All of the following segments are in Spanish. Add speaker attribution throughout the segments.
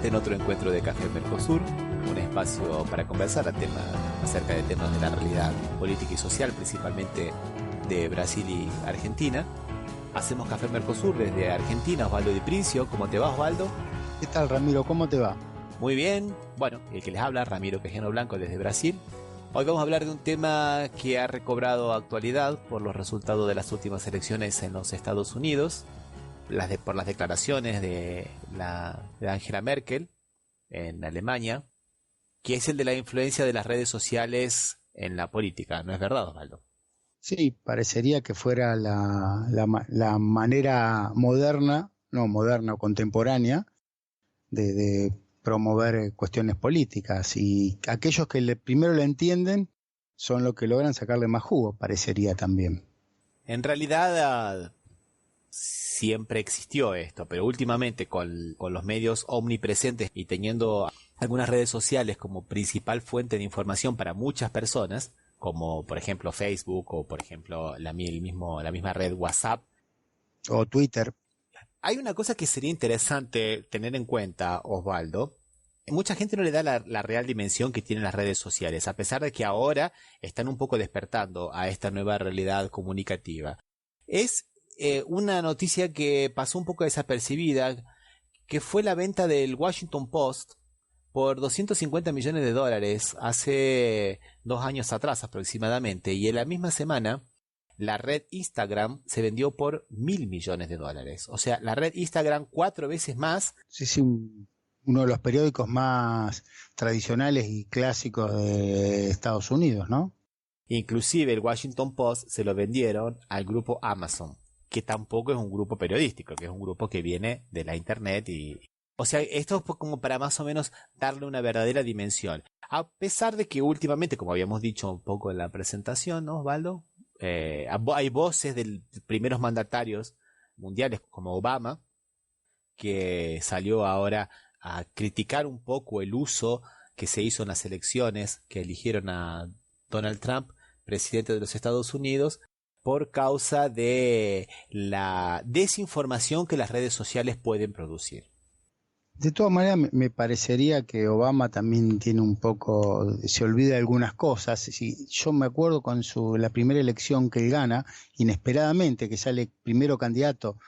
Speaker 1: en otro encuentro de Café Mercosur, un espacio para conversar acerca de temas de la realidad política y social, principalmente de Brasil y Argentina. Hacemos Café Mercosur desde Argentina. Osvaldo Di Princio, ¿cómo te va, Osvaldo?
Speaker 2: ¿Qué tal, Ramiro? ¿Cómo te va?
Speaker 1: Muy bien. Bueno, el que les habla, Ramiro Quejano Blanco, desde Brasil. Hoy vamos a hablar de un tema que ha recobrado actualidad por los resultados de las últimas elecciones en los Estados Unidos, por las declaraciones de Angela Merkel en Alemania, que es el de la influencia de las redes sociales en la política. ¿No es verdad, Osvaldo?
Speaker 2: Sí, parecería que fuera la manera moderna o contemporánea de promover cuestiones políticas, y aquellos que primero lo entienden son los que logran sacarle más jugo, parecería también.
Speaker 1: En realidad siempre existió esto, pero últimamente con los medios omnipresentes y teniendo algunas redes sociales como principal fuente de información para muchas personas, como por ejemplo Facebook o por ejemplo la misma red WhatsApp
Speaker 2: o Twitter.
Speaker 1: Hay una cosa que sería interesante tener en cuenta, Osvaldo. Mucha gente no le da la real dimensión que tienen las redes sociales, a pesar de que ahora están un poco despertando a esta nueva realidad comunicativa. Es una noticia que pasó un poco desapercibida, que fue la venta del Washington Post por $250 millones hace 2 años atrás aproximadamente, y en la misma semana la red Instagram se vendió por $1.000 millones. O sea, la red Instagram 4 veces más.
Speaker 2: Sí, uno de los periódicos más tradicionales y clásicos de Estados Unidos, ¿no?
Speaker 1: Inclusive el Washington Post se lo vendieron al grupo Amazon, que tampoco es un grupo periodístico, que es un grupo que viene de la internet o sea, esto es como para más o menos darle una verdadera dimensión. A pesar de que últimamente, como habíamos dicho un poco en la presentación, ¿no, Osvaldo? Hay voces de primeros mandatarios mundiales como Obama, que salió ahora a criticar un poco el uso que se hizo en las elecciones que eligieron a Donald Trump, presidente de los Estados Unidos, por causa de la desinformación que las redes sociales pueden producir.
Speaker 2: De todas maneras, me parecería que Obama también tiene un poco, se olvida de algunas cosas. Si, yo me acuerdo con la primera elección que él gana, inesperadamente, que sale primero candidato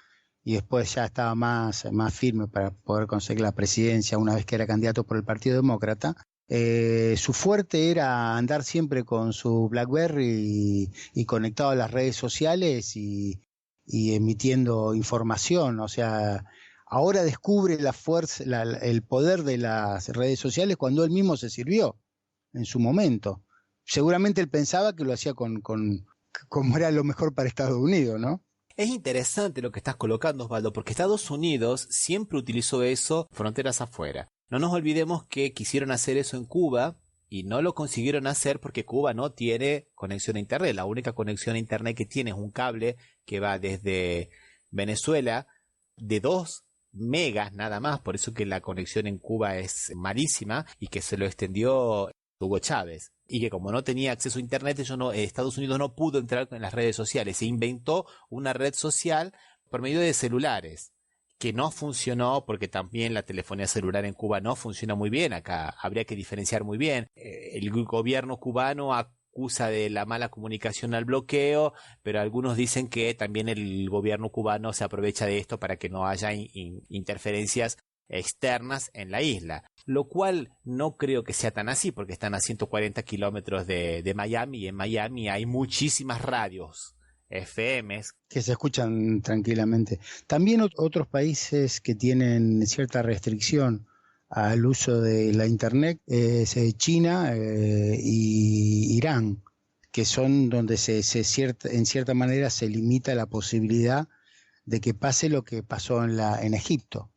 Speaker 2: y después ya estaba más firme para poder conseguir la presidencia una vez que era candidato por el Partido Demócrata. Su fuerte era andar siempre con su BlackBerry y conectado a las redes sociales y emitiendo información. O sea, ahora descubre la fuerza, el poder de las redes sociales cuando él mismo se sirvió en su momento. Seguramente él pensaba que lo hacía como era lo mejor para Estados Unidos, ¿no?
Speaker 1: Es interesante lo que estás colocando, Osvaldo, porque Estados Unidos siempre utilizó eso fronteras afuera. No nos olvidemos que quisieron hacer eso en Cuba y no lo consiguieron hacer porque Cuba no tiene conexión a internet. La única conexión a internet que tiene es un cable que va desde Venezuela de 2 megas nada más, por eso que la conexión en Cuba es malísima y que se lo extendió Hugo Chávez. Y que como no tenía acceso a internet, Estados Unidos no pudo entrar en las redes sociales. Se inventó una red social por medio de celulares, que no funcionó porque también la telefonía celular en Cuba no funciona muy bien. Acá habría que diferenciar muy bien. El gobierno cubano acusa de la mala comunicación al bloqueo, pero algunos dicen que también el gobierno cubano se aprovecha de esto para que no haya interferencias externas en la isla, lo cual no creo que sea tan así porque están a 140 kilómetros de Miami, y en Miami hay muchísimas radios FMs
Speaker 2: que se escuchan tranquilamente. También otros países que tienen cierta restricción al uso de la internet es China y Irán, que son donde en cierta manera se limita la posibilidad de que pase lo que pasó en Egipto.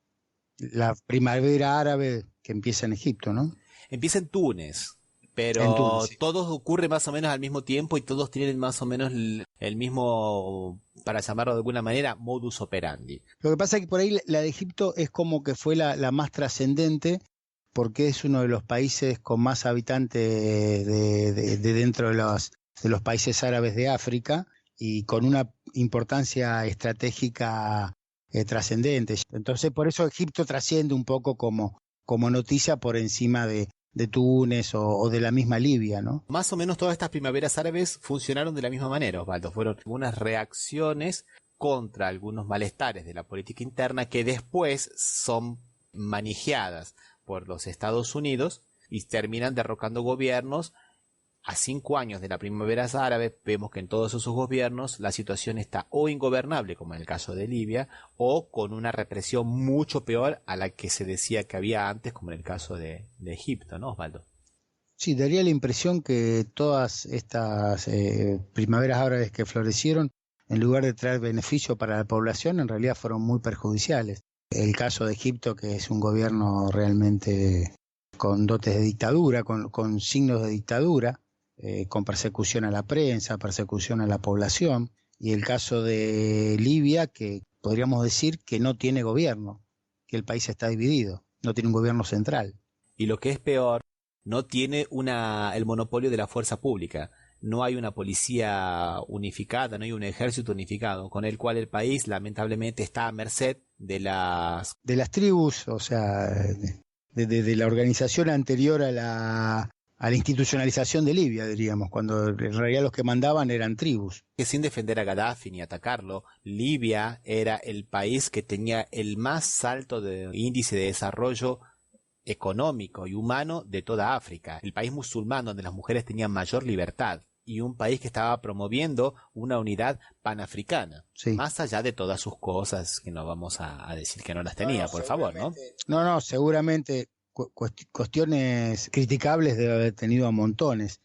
Speaker 2: La primavera árabe que empieza en Egipto, ¿no?
Speaker 1: Empieza en Túnez, pero
Speaker 2: En Túnez, sí.
Speaker 1: Todos ocurre más o menos al mismo tiempo y todos tienen más o menos el mismo, para llamarlo de alguna manera, modus operandi.
Speaker 2: Lo que pasa es que por ahí la de Egipto es como que fue la más trascendente, porque es uno de los países con más habitantes de dentro de los países árabes de África y con una importancia estratégica trascendente. Entonces, por eso Egipto trasciende un poco como como noticia por encima de Túnez o de la misma Libia, ¿no?
Speaker 1: Más o menos todas estas primaveras árabes funcionaron de la misma manera, Osvaldo. Fueron algunas reacciones contra algunos malestares de la política interna que después son manijeadas por los Estados Unidos y terminan derrocando gobiernos. A 5 años de la primavera árabe vemos que en todos esos gobiernos la situación está o ingobernable, como en el caso de Libia, o con una represión mucho peor a la que se decía que había antes, como en el caso de Egipto, ¿no, Osvaldo?
Speaker 2: Sí, daría la impresión que todas estas primaveras árabes que florecieron, en lugar de traer beneficio para la población, en realidad fueron muy perjudiciales. El caso de Egipto, que es un gobierno realmente con dotes de dictadura, con signos de dictadura, con persecución a la prensa, persecución a la población, y el caso de Libia, que podríamos decir que no tiene gobierno, que el país está dividido, no tiene un gobierno central.
Speaker 1: Y lo que es peor, no tiene el monopolio de la fuerza pública. No hay una policía unificada, no hay un ejército unificado, con el cual el país lamentablemente está a merced de las
Speaker 2: tribus, o sea, de la organización anterior a la institucionalización de Libia, diríamos, cuando en realidad los que mandaban eran tribus.
Speaker 1: Que sin defender a Gaddafi ni atacarlo, Libia era el país que tenía el más alto índice de desarrollo económico y humano de toda África, el país musulmán donde las mujeres tenían mayor libertad y un país que estaba promoviendo una unidad panafricana, sí, más allá de todas sus cosas, que no vamos a decir que no las tenía, por favor, ¿no?
Speaker 2: No, seguramente cuestiones criticables debe haber tenido a montones,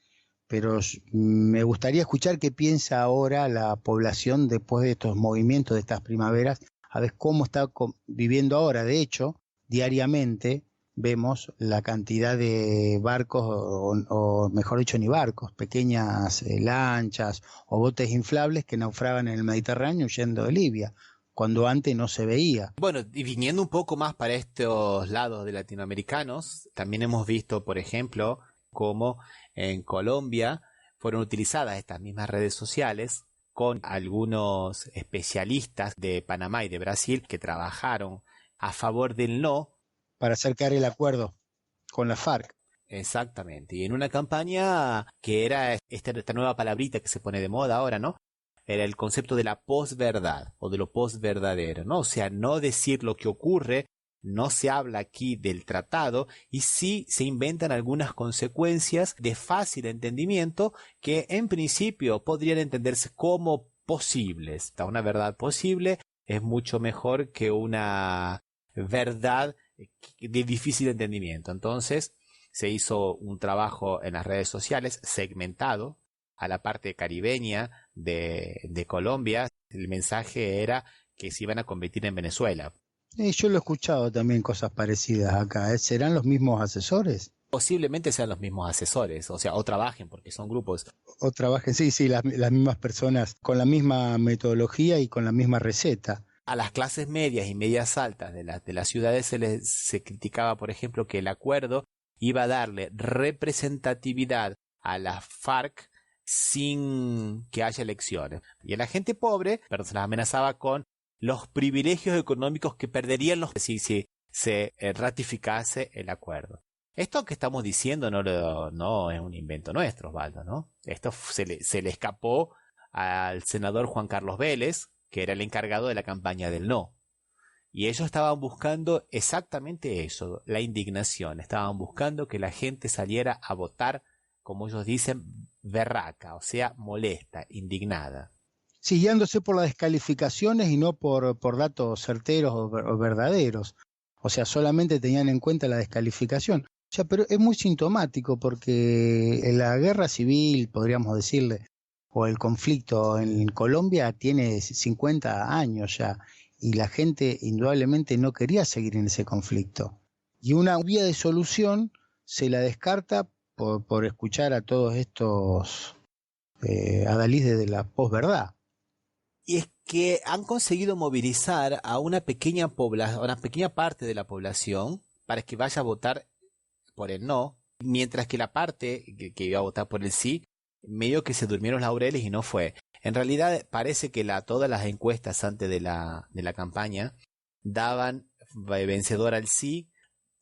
Speaker 2: pero me gustaría escuchar qué piensa ahora la población después de estos movimientos, de estas primaveras, a ver cómo está viviendo ahora. De hecho, diariamente vemos la cantidad de barcos, o mejor dicho, ni barcos, pequeñas lanchas o botes inflables que naufragan en el Mediterráneo huyendo de Libia, cuando antes no se veía.
Speaker 1: Bueno, y viniendo un poco más para estos lados de latinoamericanos, también hemos visto, por ejemplo, cómo en Colombia fueron utilizadas estas mismas redes sociales con algunos especialistas de Panamá y de Brasil que trabajaron a favor del no,
Speaker 2: para acercar el acuerdo con la FARC.
Speaker 1: Exactamente, y en una campaña que era esta nueva palabrita que se pone de moda ahora, ¿no? Era el concepto de la posverdad o de lo posverdadero, ¿no? O sea, no decir lo que ocurre, no se habla aquí del tratado y sí se inventan algunas consecuencias de fácil entendimiento que en principio podrían entenderse como posibles. Una verdad posible es mucho mejor que una verdad de difícil entendimiento. Entonces se hizo un trabajo en las redes sociales segmentado a la parte caribeña de Colombia. El mensaje era que se iban a convertir en Venezuela.
Speaker 2: Yo lo he escuchado también cosas parecidas acá. ¿Serán los mismos asesores?
Speaker 1: Posiblemente sean los mismos asesores, o sea, o trabajen porque son grupos.
Speaker 2: O trabajen, sí, las mismas personas con la misma metodología y con la misma receta.
Speaker 1: A las clases medias y medias altas de las ciudades se criticaba, por ejemplo, que el acuerdo iba a darle representatividad a la FARC sin que haya elecciones. Y a la gente pobre, pero se las amenazaba con los privilegios económicos que perderían si se ratificase el acuerdo. Esto que estamos diciendo no es un invento nuestro, Osvaldo, ¿no? Esto se le escapó al senador Juan Carlos Vélez, que era el encargado de la campaña del no. Y ellos estaban buscando exactamente eso, la indignación. Estaban buscando que la gente saliera a votar, como ellos dicen, berraca, o sea, molesta, indignada.
Speaker 2: Sí, guiándose por las descalificaciones y no por datos certeros o verdaderos. O sea, solamente tenían en cuenta la descalificación. O sea, pero es muy sintomático porque la guerra civil, podríamos decirle, o el conflicto en Colombia tiene 50 años ya y la gente indudablemente no quería seguir en ese conflicto. Y una vía de solución se la descarta por escuchar a todos estos adalides de la posverdad.
Speaker 1: Y es que han conseguido movilizar a una pequeña parte de la población para que vaya a votar por el no, mientras que la parte que iba a votar por el sí medio que se durmieron los laureles y no fue. En realidad parece que todas las encuestas antes de la campaña daban vencedor al sí,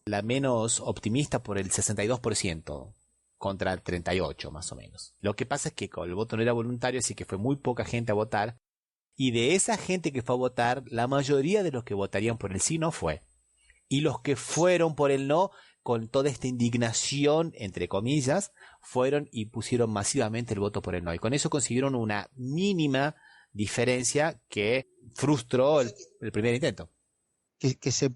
Speaker 1: la menos optimista por el 62%, contra el 38% más o menos. Lo que pasa es que el voto no era voluntario, así que fue muy poca gente a votar, y de esa gente que fue a votar, la mayoría de los que votarían por el sí no fue. Y los que fueron por el no, con toda esta indignación, entre comillas, fueron y pusieron masivamente el voto por el no. Y con eso consiguieron una mínima diferencia que frustró el primer intento.
Speaker 2: Que se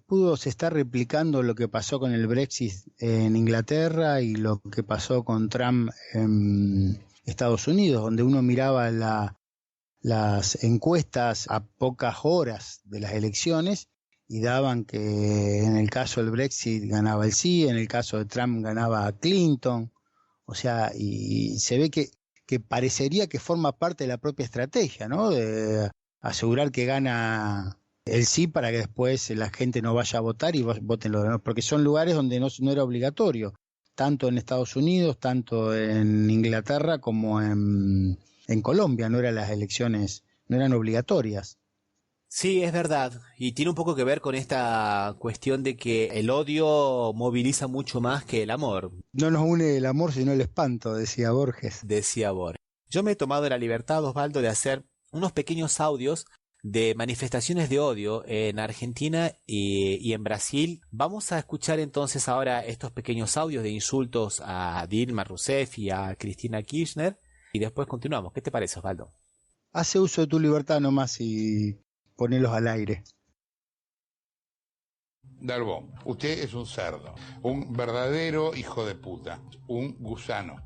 Speaker 2: está replicando lo que pasó con el Brexit en Inglaterra y lo que pasó con Trump en Estados Unidos, donde uno miraba las encuestas a pocas horas de las elecciones y daban que en el caso del Brexit ganaba el sí, en el caso de Trump ganaba Clinton, o sea, y se ve que parecería que forma parte de la propia estrategia, ¿no? De asegurar que gana el sí para que después la gente no vaya a votar y voten los demás, porque son lugares donde no era obligatorio, tanto en Estados Unidos, tanto en Inglaterra como en Colombia, no eran las elecciones, no eran obligatorias.
Speaker 1: Sí, es verdad. Y tiene un poco que ver con esta cuestión de que el odio moviliza mucho más que el amor.
Speaker 2: No nos une el amor sino el espanto, decía Borges.
Speaker 1: Decía Borges. Yo me he tomado la libertad, Osvaldo, de hacer unos pequeños audios de manifestaciones de odio en Argentina y en Brasil. Vamos a escuchar entonces ahora estos pequeños audios de insultos a Dilma Rousseff y a Cristina Kirchner y después continuamos. ¿Qué te parece, Osvaldo?
Speaker 2: Hace uso de tu libertad nomás y ponelos al aire.
Speaker 3: Darbón, usted es un cerdo, un verdadero hijo de puta, un gusano.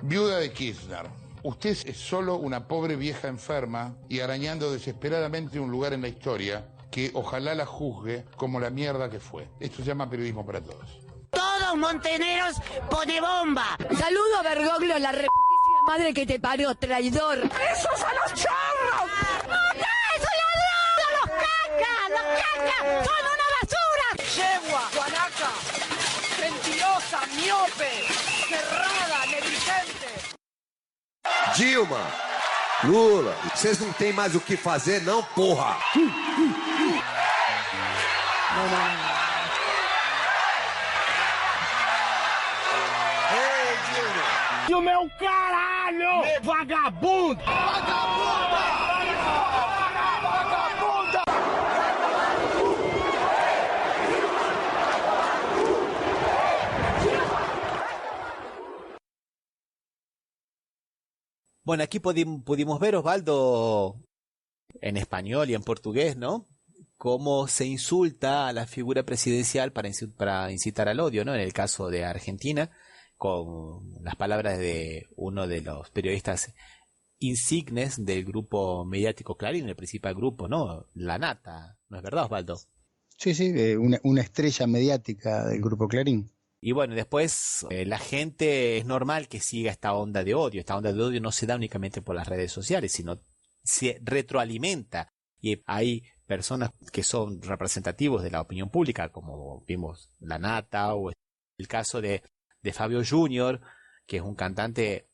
Speaker 3: Viuda de Kirchner, usted es solo una pobre vieja enferma y arañando desesperadamente un lugar en la historia que ojalá la juzgue como la mierda que fue. Esto se llama periodismo para todos.
Speaker 4: Todos Monteneros pone bomba.
Speaker 5: Saludo a Bergoglio, la reputísima madre que te parió, traidor.
Speaker 4: ¡Esos a los chorros! ¡No, eso ladrón! ¡Los cacas! ¡Los cacas! ¡Son una basura!
Speaker 6: Yegua, guanaca, mentirosa, miope, cerrada, negligente.
Speaker 7: Dilma, Lula, vocês não têm mais o que fazer, não, porra?
Speaker 6: Dilma é um caralho! Vagabundo! Vagabunda! Vagabunda!
Speaker 1: Bueno, aquí pudimos ver, Osvaldo, en español y en portugués, ¿no? Cómo se insulta a la figura presidencial para incitar al odio, ¿no? En el caso de Argentina, con las palabras de uno de los periodistas insignes del grupo mediático Clarín, el principal grupo, ¿no? La Nata, ¿no es verdad, Osvaldo?
Speaker 2: Sí, una estrella mediática del grupo Clarín.
Speaker 1: Y bueno, después la gente es normal que siga esta onda de odio. Esta onda de odio no se da únicamente por las redes sociales, sino se retroalimenta. Y hay personas que son representativos de la opinión pública, como vimos La Nata, o el caso de Fabio Junior, que es un cantante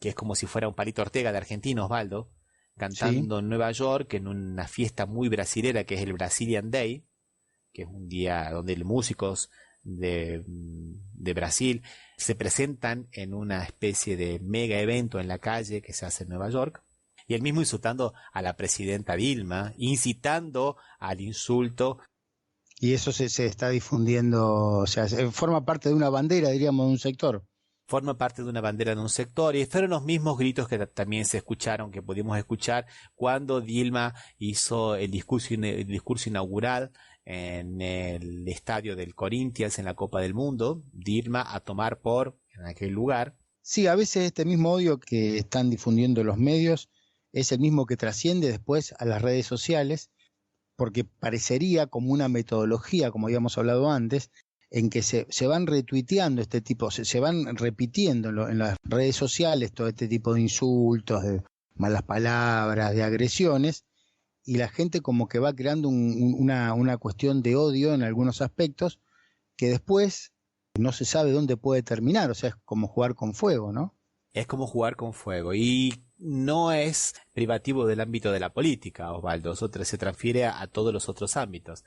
Speaker 1: que es como si fuera un Palito Ortega de Argentina, Osvaldo, cantando en Nueva York en una fiesta muy brasilera que es el Brazilian Day, que es un día donde los músicos de Brasil se presentan en una especie de mega evento en la calle que se hace en Nueva York, y él mismo insultando a la presidenta Dilma, incitando al insulto.
Speaker 2: Y eso se está difundiendo, o sea, forma parte de una bandera, diríamos, de un sector.
Speaker 1: Forma parte de una bandera de un sector, y fueron los mismos gritos que también se escucharon, que pudimos escuchar cuando Dilma hizo el discurso inaugural en el estadio del Corinthians en la Copa del Mundo. Dilma a tomar en aquel lugar.
Speaker 2: Sí, a veces este mismo odio que están difundiendo los medios es el mismo que trasciende después a las redes sociales, porque parecería como una metodología, como habíamos hablado antes, en que se van retuiteando este tipo, se van repitiendo en las redes sociales todo este tipo de insultos, de malas palabras, de agresiones, y la gente como que va creando una cuestión de odio en algunos aspectos que después no se sabe dónde puede terminar, o sea, es como jugar con fuego, ¿no?
Speaker 1: Es como jugar con fuego, y no es privativo del ámbito de la política, Osvaldo, se transfiere a todos los otros ámbitos.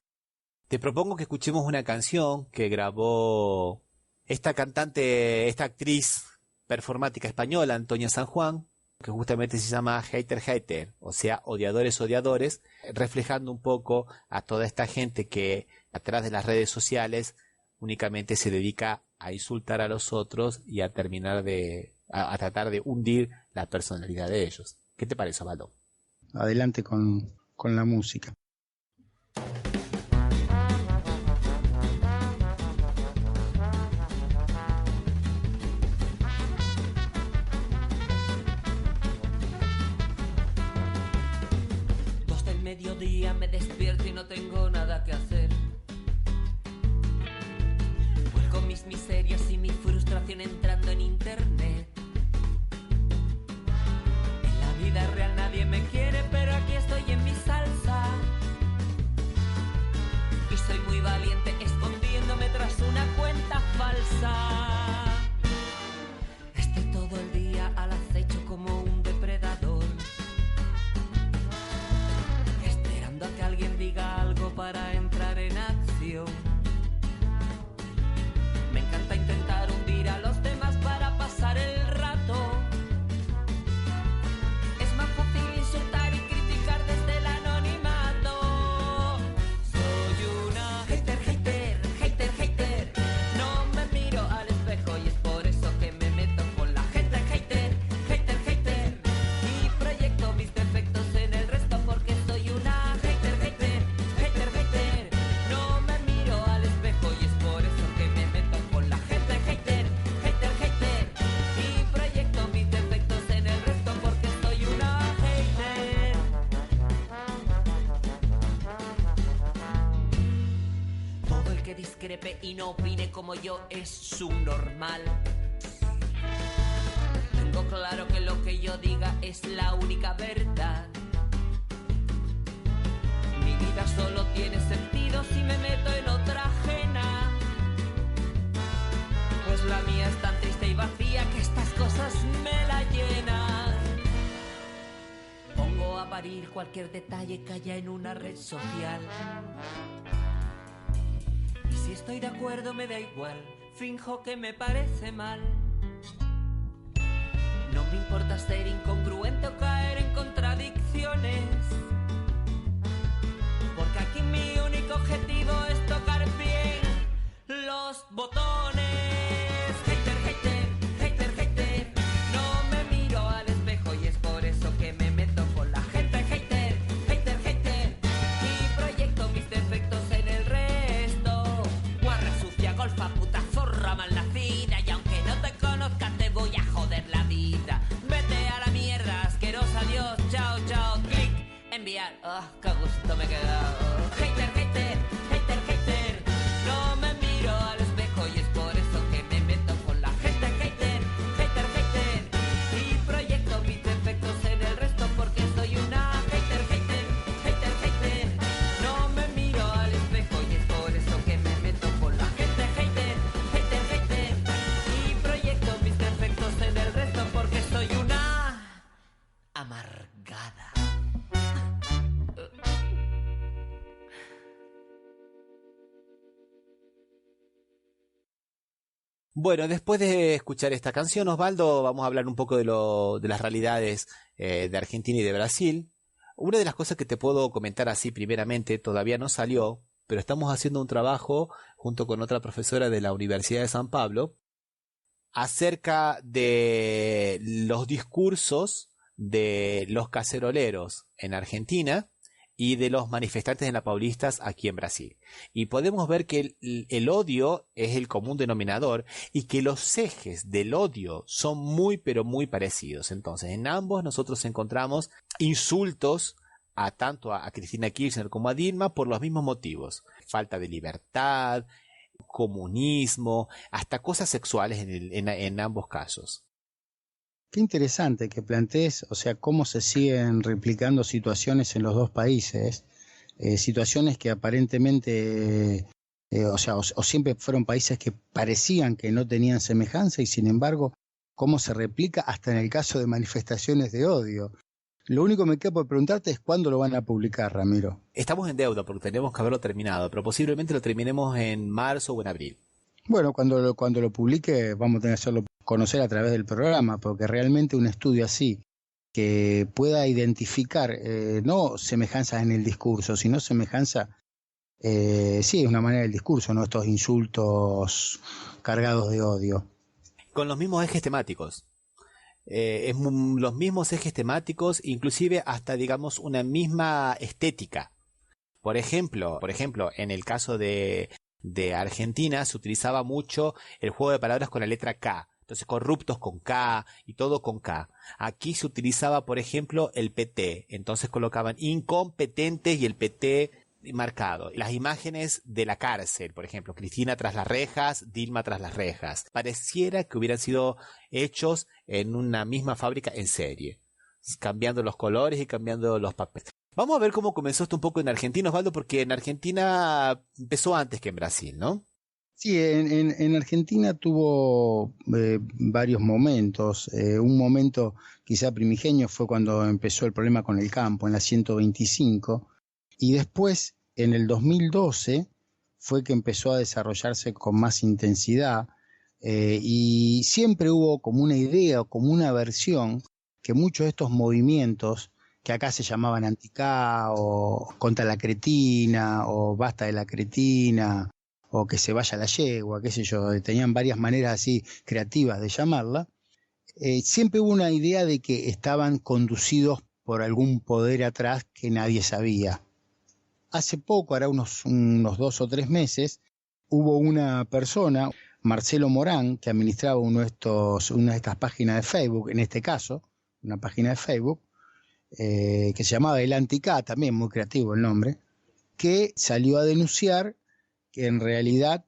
Speaker 1: Te propongo que escuchemos una canción que grabó esta cantante, esta actriz performática española, Antonia San Juan, que justamente se llama Hater Hater, o sea, odiadores odiadores, reflejando un poco a toda esta gente que atrás de las redes sociales únicamente se dedica a insultar a los otros y a a tratar de hundir la personalidad de ellos. ¿Qué te parece, Osvaldo?
Speaker 2: Adelante con la música.
Speaker 8: Mediodía me despierto y no tengo nada que hacer. Vuelco mis miserias y mi frustración entrando en internet. En la vida real nadie me quiere, pero aquí estoy en mi salsa. Y soy muy valiente escondiéndome tras una cuenta falsa. Estoy todo el día al acecho como un depredador, a que alguien diga algo para entrar en acción. Me encanta intentar hundir a los demás para pasar el rato. Es más fácil insultar y criticar desde el anonimato. Soy una hater, hater, hater, hater. No me miro al espejo y es por eso que me meto con la gente hater, hater, hater. Y proyecto mis defectos en el resto porque soy una discrepe y no opine como yo es subnormal. Tengo claro que lo que yo diga es la única verdad. Mi vida solo tiene sentido si me meto en otra ajena, pues la mía es tan triste y vacía que estas cosas me la llenan. Pongo a parir cualquier detalle que haya en una red social. Si estoy de acuerdo me da igual, finjo que me parece mal. No me importa ser incongruente o caer en contradicciones, porque aquí mi único objetivo es tocar bien los botones. Hater, hater, hater, hater. No me miro al espejo y es por eso que me meto con la gente hater, hater, hater. Y proyecto mis defectos en el resto. Guarra sucia, golfa, puta, zorra malnacida. Y aunque no te conozca te voy a joder la vida. Vete a la mierda, asquerosa, adiós, chao, chao. Clic, enviar. Oh, qué gusto me he quedado. Hater, hater, hater, hater. No me miro al espejo y es por eso que me meto con la gente hater, hater, hater. Y proyecto mis defectos en el resto porque soy una hater, hater, hater, hater. No me miro al espejo y es por eso que me meto con la gente hater, hater, hater. Y proyecto mis defectos en el resto porque soy una amargada.
Speaker 1: Bueno, después de escuchar esta canción, Osvaldo, vamos a hablar un poco de las realidades de Argentina y de Brasil. Una de las cosas que te puedo comentar así primeramente, todavía no salió, pero estamos haciendo un trabajo junto con otra profesora de la Universidad de San Pablo acerca de los discursos de los caceroleros en Argentina y de los manifestantes en la Paulistas aquí en Brasil. Y podemos ver que el odio es el común denominador y que los ejes del odio son muy pero muy parecidos. Entonces, en ambos nosotros encontramos insultos tanto a Cristina Kirchner como a Dilma por los mismos motivos. Falta de libertad, comunismo, hasta cosas sexuales en ambos casos.
Speaker 2: Qué interesante que plantees, o sea, cómo se siguen replicando situaciones en los dos países, situaciones que aparentemente, o siempre fueron países que parecían que no tenían semejanza y sin embargo, cómo se replica hasta en el caso de manifestaciones de odio. Lo único que me queda por preguntarte es cuándo lo van a publicar, Ramiro.
Speaker 1: Estamos en deuda porque tenemos que haberlo terminado, pero posiblemente lo terminemos en marzo o en abril.
Speaker 2: Bueno, cuando lo publique vamos a tener que hacerlo conocer a través del programa, porque realmente un estudio así, que pueda identificar no semejanzas en el discurso, sino semejanza, sí, es una manera del discurso, ¿no? Estos insultos cargados de odio.
Speaker 1: Con los mismos ejes temáticos. Los mismos ejes temáticos, inclusive hasta, digamos, una misma estética. Por ejemplo, en el caso de Argentina se utilizaba mucho el juego de palabras con la letra K. Entonces, corruptos con K y todo con K. Aquí se utilizaba, por ejemplo, el PT. Entonces colocaban incompetentes y el PT marcado. Las imágenes de la cárcel, por ejemplo, Cristina tras las rejas, Dilma tras las rejas. Pareciera que hubieran sido hechos en una misma fábrica en serie, cambiando los colores y cambiando los papeles. Vamos a ver cómo comenzó esto un poco en Argentina, Osvaldo, porque en Argentina empezó antes que en Brasil, ¿no?
Speaker 2: Sí, en Argentina tuvo varios momentos. Un momento quizá primigenio fue cuando empezó el problema con el campo, en la 125. Y después, en el 2012, fue que empezó a desarrollarse con más intensidad y siempre hubo como una idea o como una versión que muchos de estos movimientos, que acá se llamaban anti-K o contra la cretina o basta de la cretina o que se vaya la yegua, qué sé yo, tenían varias maneras así creativas de llamarla, siempre hubo una idea de que estaban conducidos por algún poder atrás que nadie sabía. Hace poco, hará unos 2 o 3 meses, hubo una persona, Marcelo Morán, que administraba una de estas páginas de Facebook, en este caso, una página de Facebook, que se llamaba El Anti-K, también muy creativo el nombre, que salió a denunciar que en realidad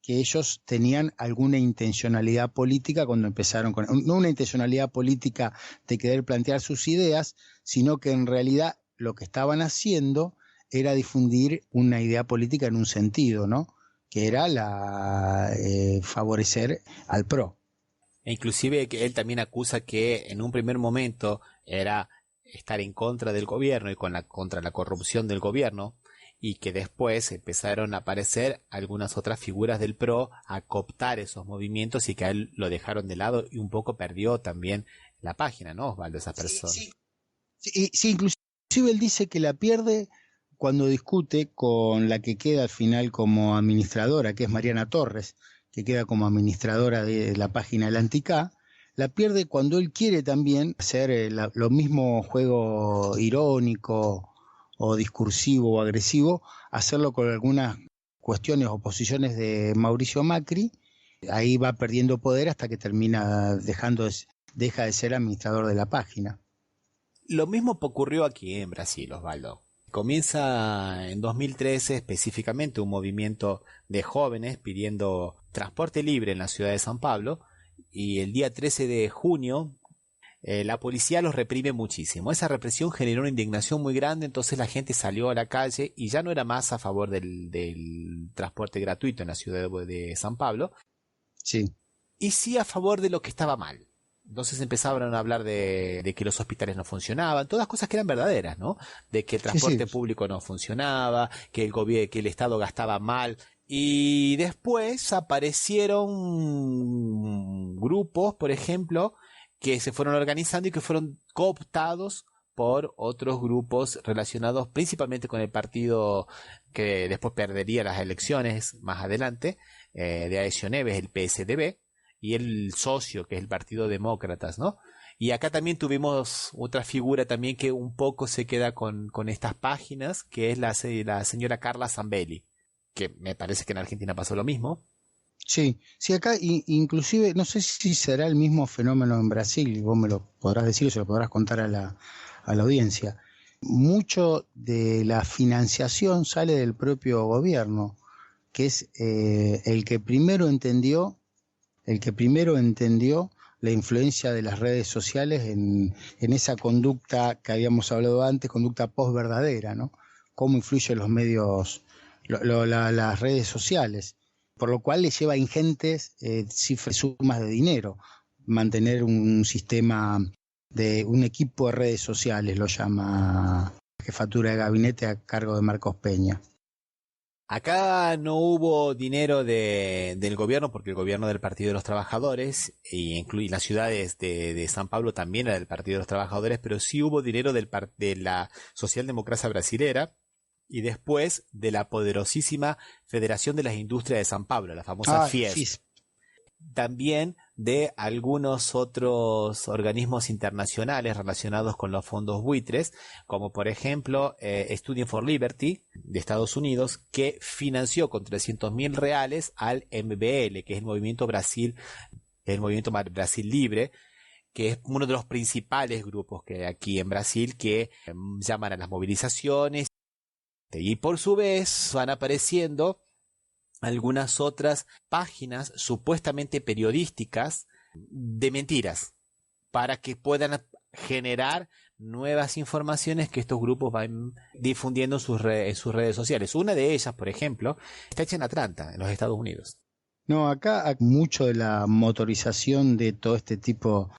Speaker 2: que ellos tenían alguna intencionalidad política cuando empezaron con, no una intencionalidad política de querer plantear sus ideas, sino que en realidad lo que estaban haciendo era difundir una idea política en un sentido, ¿no? Que era favorecer al PRO.
Speaker 1: E inclusive que él también acusa que en un primer momento era estar en contra del gobierno y contra la corrupción del gobierno, y que después empezaron a aparecer algunas otras figuras del PRO a cooptar esos movimientos y que a él lo dejaron de lado y un poco perdió también la página, ¿no, Osvaldo? Esa persona.
Speaker 2: Sí, inclusive él dice que la pierde cuando discute con la que queda al final como administradora, que es Mariana Torres, que queda como administradora de la página del Anti-K, la pierde cuando él quiere también hacer lo mismo juego irónico o discursivo o agresivo, hacerlo con algunas cuestiones o posiciones de Mauricio Macri. Ahí va perdiendo poder hasta que deja de ser administrador de la página.
Speaker 1: Lo mismo ocurrió aquí en Brasil, Osvaldo. Comienza en 2013 específicamente un movimiento de jóvenes pidiendo transporte libre en la ciudad de San Pablo, y el día 13 de junio la policía los reprime muchísimo. Esa represión generó una indignación muy grande, entonces la gente salió a la calle y ya no era más a favor del transporte gratuito en la ciudad de San Pablo,
Speaker 2: sí,
Speaker 1: y sí a favor de lo que estaba mal. Entonces empezaron a hablar de que los hospitales no funcionaban, todas cosas que eran verdaderas, ¿no? De que el transporte público no funcionaba, que el Estado gastaba mal. Y después aparecieron grupos, por ejemplo, que se fueron organizando y que fueron cooptados por otros grupos relacionados principalmente con el partido que después perdería las elecciones más adelante, de Aécio Neves, el PSDB, y el socio, que es el Partido Demócratas, ¿no? Y acá también tuvimos otra figura también que un poco se queda con estas páginas, que es la señora Carla Zambelli, que me parece que en Argentina pasó lo mismo.
Speaker 2: Sí, acá inclusive, no sé si será el mismo fenómeno en Brasil, vos me lo podrás decir o se lo podrás contar a la audiencia. Mucho de la financiación sale del propio gobierno, que es el que primero entendió la influencia de las redes sociales en esa conducta que habíamos hablado antes, conducta post-verdadera, ¿no? Cómo influyen los medios, las redes sociales, por lo cual le lleva ingentes sumas de dinero mantener un sistema de un equipo de redes sociales, lo llama jefatura de gabinete a cargo de Marcos Peña.
Speaker 1: Acá no hubo dinero del gobierno, porque el gobierno del Partido de los Trabajadores, y las ciudades de San Pablo también era del Partido de los Trabajadores, pero sí hubo dinero de la Socialdemocracia Brasilera, y después de la poderosísima Federación de las Industrias de San Pablo, la famosa FIES. También de algunos otros organismos internacionales relacionados con los fondos buitres, como por ejemplo Student for Liberty de Estados Unidos, que financió con 300.000 reales al MBL, que es el Movimiento Brasil Libre, que es uno de los principales grupos que hay aquí en Brasil, que llaman a las movilizaciones, y por su vez van apareciendo algunas otras páginas supuestamente periodísticas de mentiras para que puedan generar nuevas informaciones que estos grupos van difundiendo en sus redes sociales. Una de ellas, por ejemplo, está hecha en Atlanta, en los Estados Unidos.
Speaker 2: No, acá mucho de la motorización de todo este tipo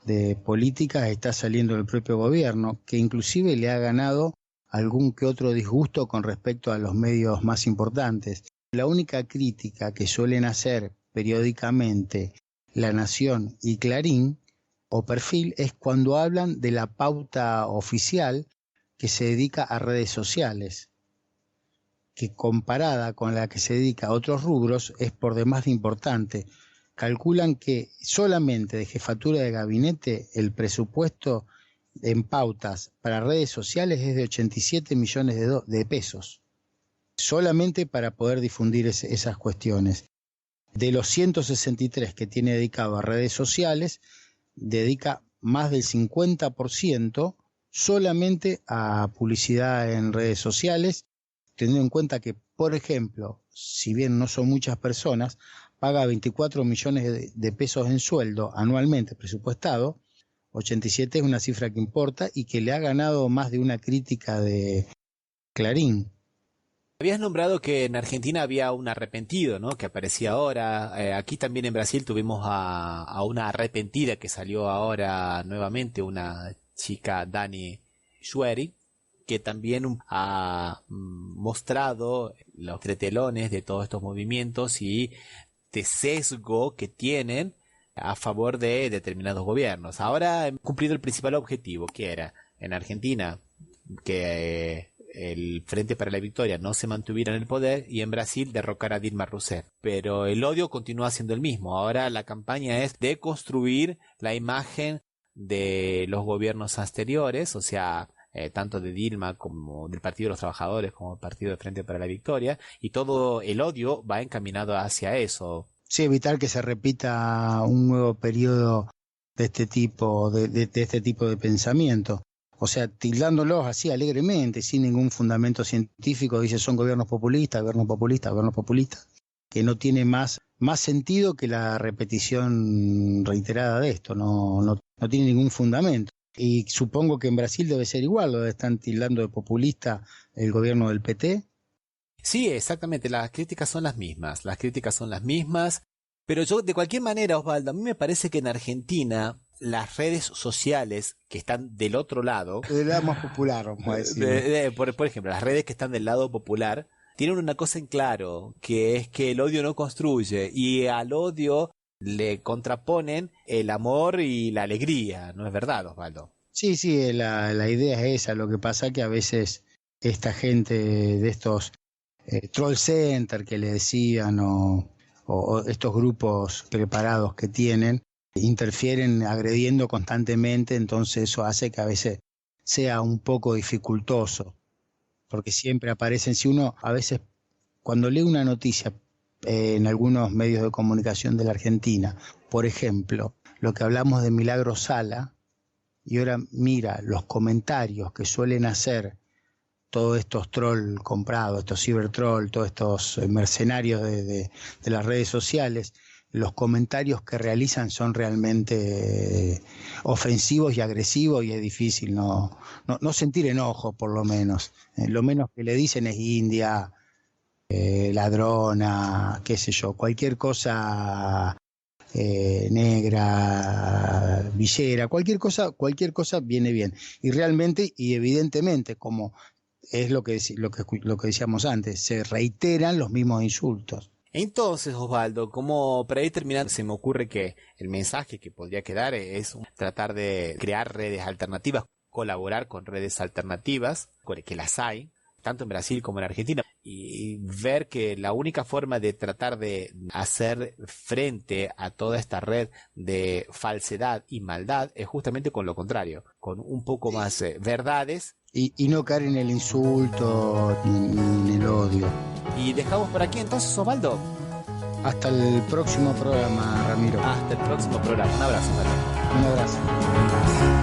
Speaker 2: de políticas está saliendo del propio gobierno, que inclusive le ha ganado algún que otro disgusto con respecto a los medios más importantes. La única crítica que suelen hacer periódicamente La Nación y Clarín o Perfil es cuando hablan de la pauta oficial que se dedica a redes sociales, que comparada con la que se dedica a otros rubros es por demás de importante. Calculan que solamente de jefatura de gabinete el presupuesto en pautas para redes sociales es de 87 millones de pesos. Solamente para poder difundir esas cuestiones. De los 163 que tiene dedicado a redes sociales, dedica más del 50% solamente a publicidad en redes sociales, teniendo en cuenta que, por ejemplo, si bien no son muchas personas, paga 24 millones de pesos en sueldo anualmente presupuestado. 87 es una cifra que importa y que le ha ganado más de una crítica de Clarín.
Speaker 1: Habías nombrado que en Argentina había un arrepentido, ¿no? Que aparecía ahora. Aquí también en Brasil tuvimos a una arrepentida que salió ahora nuevamente, una chica, Dani Schueri, que también ha mostrado los entretelones de todos estos movimientos y de sesgo que tienen a favor de determinados gobiernos. Ahora han cumplido el principal objetivo, que era en Argentina que el Frente para la Victoria no se mantuviera en el poder, y en Brasil derrocar a Dilma Rousseff. Pero el odio continúa siendo el mismo. Ahora la campaña es de construir la imagen de los gobiernos anteriores, o sea, tanto de Dilma como del Partido de los Trabajadores como del Partido de Frente para la Victoria, y todo el odio va encaminado hacia eso.
Speaker 2: Sí, evitar que se repita un nuevo periodo de este tipo de pensamiento. O sea, tildándolos así alegremente, sin ningún fundamento científico, dice son gobiernos populistas, que no tiene más sentido que la repetición reiterada de esto, no tiene ningún fundamento. Y supongo que en Brasil debe ser igual, lo están tildando de populista el gobierno del PT.
Speaker 1: Sí, exactamente, las críticas son las mismas, pero yo de cualquier manera, Osvaldo, a mí me parece que en Argentina las redes sociales que están del otro lado,
Speaker 2: del lado más popular, vamos a decir.
Speaker 1: Por ejemplo, las redes que están del lado popular tienen una cosa en claro, que es que el odio no construye, y al odio le contraponen el amor y la alegría, ¿no es verdad, Osvaldo?
Speaker 2: Sí, la idea es esa. Lo que pasa que a veces esta gente de estos troll center que le decían o estos grupos preparados que tienen, interfieren agrediendo constantemente, entonces eso hace que a veces sea un poco dificultoso, porque siempre aparecen, si uno a veces cuando lee una noticia en algunos medios de comunicación de la Argentina, por ejemplo, lo que hablamos de Milagro Sala, y ahora mira los comentarios que suelen hacer todos estos troll comprados, estos cibertroll, todos estos mercenarios de las redes sociales, los comentarios que realizan son realmente ofensivos y agresivos, y es difícil no sentir enojo, por lo menos. Lo menos que le dicen es india, ladrona, qué sé yo, cualquier cosa negra, villera, cualquier cosa viene bien. Y realmente y evidentemente, como es lo que decíamos antes, se reiteran los mismos insultos.
Speaker 1: Entonces, Osvaldo, como para ir terminando, se me ocurre que el mensaje que podría quedar es tratar de crear redes alternativas, colaborar con redes alternativas, que las hay, tanto en Brasil como en Argentina, y ver que la única forma de tratar de hacer frente a toda esta red de falsedad y maldad es justamente con lo contrario, con un poco más verdades.
Speaker 2: Y no caer en el insulto ni en el odio.
Speaker 1: Y dejamos por aquí entonces, Osvaldo.
Speaker 2: Hasta el próximo programa, Ramiro.
Speaker 1: Hasta el próximo programa. Un abrazo, Osvaldo.
Speaker 2: Un abrazo.